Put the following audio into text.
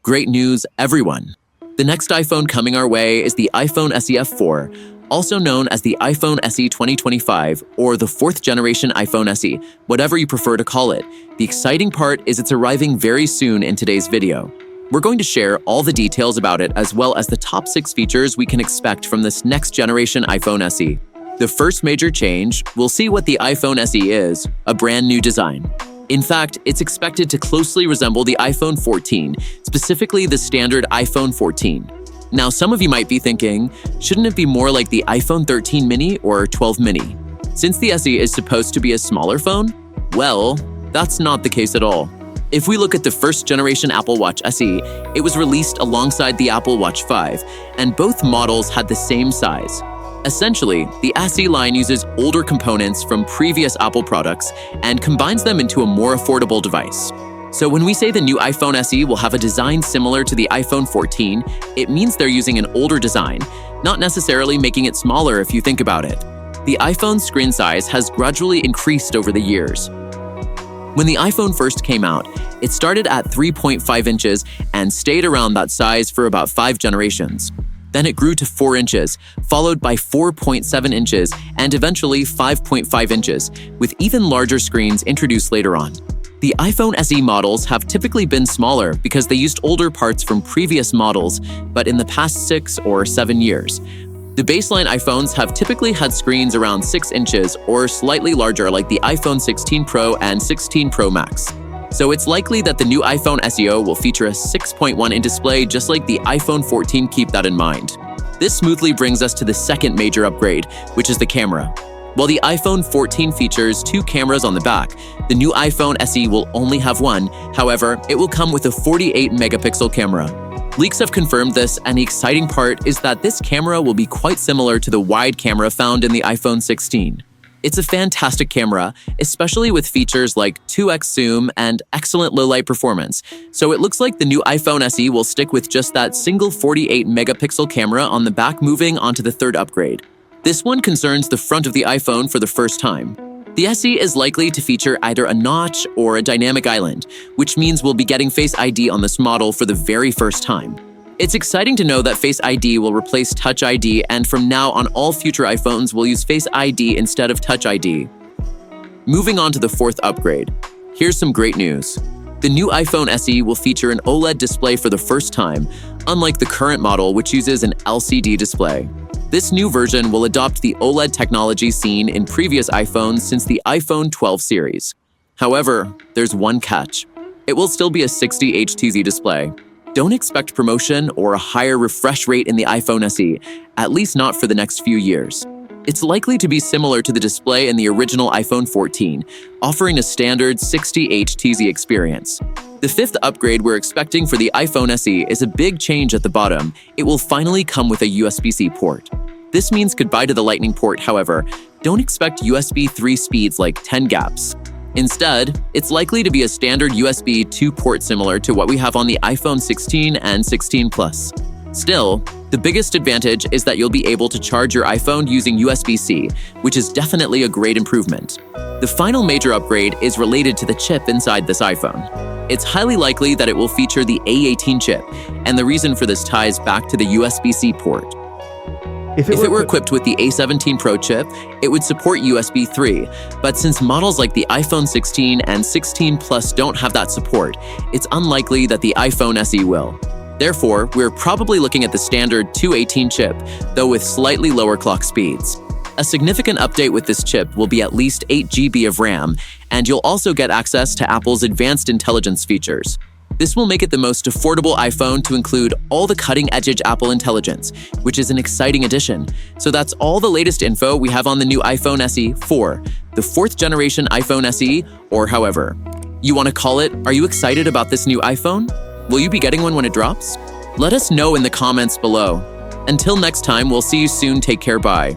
Great news, everyone! The next iPhone coming our way is the iPhone SE 4, also known as the iPhone SE 2025 or the 4th generation iPhone SE, whatever you prefer to call it. The exciting part is it's arriving very soon in today's video. We're going to share all the details about it as well as the top 6 features we can expect from this next generation iPhone SE. The first major change, we'll see what the iPhone SE is, a brand new design. In fact, it's expected to closely resemble the iPhone 14, specifically the standard iPhone 14. Now, some of you might be thinking, shouldn't it be more like the iPhone 13 mini or 12 mini? Since the SE is supposed to be a smaller phone? Well, that's not the case at all. If we look at the first generation Apple Watch SE, it was released alongside the Apple Watch 5, and both models had the same size. Essentially, the SE line uses older components from previous Apple products and combines them into a more affordable device. So when we say the new iPhone SE will have a design similar to the iPhone 14, it means they're using an older design, not necessarily making it smaller if you think about it. The iPhone's screen size has gradually increased over the years. When the iPhone first came out, it started at 3.5 inches and stayed around that size for about 5 generations. Then it grew to 4 inches, followed by 4.7 inches, and eventually 5.5 inches, with even larger screens introduced later on. The iPhone SE models have typically been smaller because they used older parts from previous models, but in the past 6 or 7 years. The baseline iPhones have typically had screens around 6 inches or slightly larger like the iPhone 16 Pro and 16 Pro Max. So it's likely that the new iPhone SE will feature a 6.1-inch display just like the iPhone 14, keep that in mind. This smoothly brings us to the second major upgrade, which is the camera. While the iPhone 14 features 2 cameras on the back, the new iPhone SE will only have one. However, it will come with a 48-megapixel camera. Leaks have confirmed this, and the exciting part is that this camera will be quite similar to the wide camera found in the iPhone 16. It's a fantastic camera, especially with features like 2x zoom and excellent low-light performance, so it looks like the new iPhone SE will stick with just that single 48-megapixel camera on the back, moving onto the third upgrade. This one concerns the front of the iPhone for the first time. The SE is likely to feature either a notch or a dynamic island, which means we'll be getting Face ID on this model for the very first time. It's exciting to know that Face ID will replace Touch ID, and from now on all future iPhones will use Face ID instead of Touch ID. Moving on to the fourth upgrade. Here's some great news. The new iPhone SE will feature an OLED display for the first time, unlike the current model which uses an LCD display. This new version will adopt the OLED technology seen in previous iPhones since the iPhone 12 series. However, there's one catch. It will still be a 60 Hz display. Don't expect promotion or a higher refresh rate in the iPhone SE, at least not for the next few years. It's likely to be similar to the display in the original iPhone 14, offering a standard 60 Hz experience. The fifth upgrade we're expecting for the iPhone SE is a big change at the bottom. It will finally come with a USB-C port. This means goodbye to the Lightning port, however. Don't expect USB 3 speeds like 10 gaps. Instead, it's likely to be a standard USB 2 port similar to what we have on the iPhone 16 and 16 Plus. Still, the biggest advantage is that you'll be able to charge your iPhone using USB-C, which is definitely a great improvement. The final major upgrade is related to the chip inside this iPhone. It's highly likely that it will feature the A18 chip, and the reason for this ties back to the USB-C port. If it were equipped with the A17 Pro chip, it would support USB 3, but since models like the iPhone 16 and 16 Plus don't have that support, it's unlikely that the iPhone SE will. Therefore, we're probably looking at the standard 218 chip, though with slightly lower clock speeds. A significant update with this chip will be at least 8 GB of RAM, and you'll also get access to Apple's advanced intelligence features. This will make it the most affordable iPhone to include all the cutting-edge Apple intelligence, which is an exciting addition. So that's all the latest info we have on the new iPhone SE 4, the 4th generation iPhone SE, or however you want to call it. Are you excited about this new iPhone? Will you be getting one when it drops? Let us know in the comments below. Until next time, we'll see you soon. Take care. Bye.